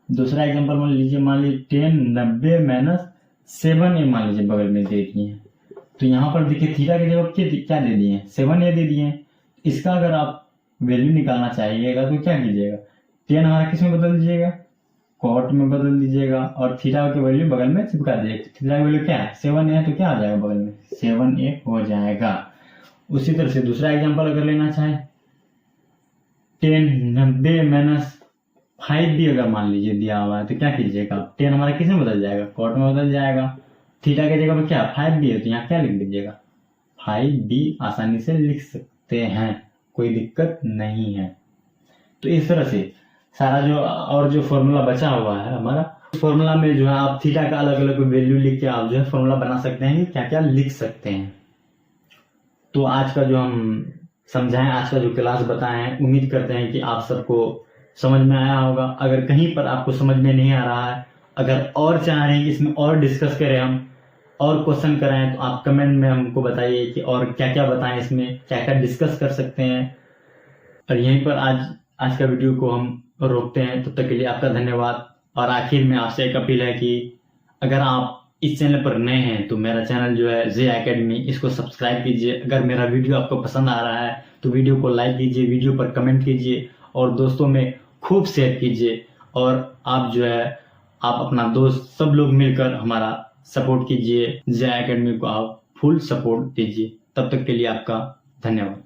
दूसरा एग्जाम्पल मान लीजिए 10 90 माइनस 7a मान लीजिए बगल में दे दिए हैं, तो यहाँ पर देखिए थीटा की जगह क्या दे दिए 7a दे दिए हैं। इसका अगर आप वैल्यू निकालना चाहिएगा तो क्या कीजिएगा 10 हमारा किस में बदल दीजिएगा कॉट में बदल दीजिएगा, और थीटा की वैल्यू बगल में चिपका दीजिएगा। थीटा की वैल्यू क्या है 7a है तो क्या आ जाएगा बगल में 7a हो जाएगा। उसी तरह से दूसरा एग्जाम्पल अगर लेना चाहे 10 90 माइनस 5b अगर मान लीजिए दिया हुआ है तो क्या कीजिएगा 10 हमारा किस में बदल जाएगा कॉट में बदल जाएगा। थीटा की जगह पर क्या 5b है तो यहाँ क्या लिख दीजिएगा 5b आसानी से लिख सकते हैं, कोई दिक्कत नहीं है। तो इस तरह से सारा जो फॉर्मूला बचा हुआ है हमारा, फॉर्मूला में जो है आप थीटा का अलग अलग वैल्यू लिख के आप जो है फॉर्मूला बना सकते हैं, क्या क्या लिख सकते हैं। तो आज का जो हम समझाएं, आज का जो क्लास बताए हैं, उम्मीद करते हैं कि आप सबको समझ में आया होगा। अगर कहीं पर आपको समझ में नहीं आ रहा है, अगर और चाह रहे हैं कि इसमें और डिस्कस करें हम और क्वेश्चन कराएं, तो आप कमेंट में हमको बताइए कि और क्या क्या बताएं, इसमें क्या क्या डिस्कस कर सकते हैं। और यहीं पर आज का वीडियो को हम रोकते हैं। तब तक के लिए आपका धन्यवाद। और आखिर में आपसे एक अपील है कि अगर आप इस चैनल पर नए हैं तो मेरा चैनल जो है जे एकेडमी, इसको सब्सक्राइब कीजिए। अगर मेरा वीडियो आपको पसंद आ रहा है तो वीडियो को लाइक कीजिए, वीडियो पर कमेंट कीजिए और दोस्तों में खूब शेयर कीजिए। और आप जो है आप अपना दोस्त सब लोग मिलकर हमारा सपोर्ट कीजिए। जे एकेडमी को आप फुल सपोर्ट दीजिए। तब तक के लिए आपका धन्यवाद।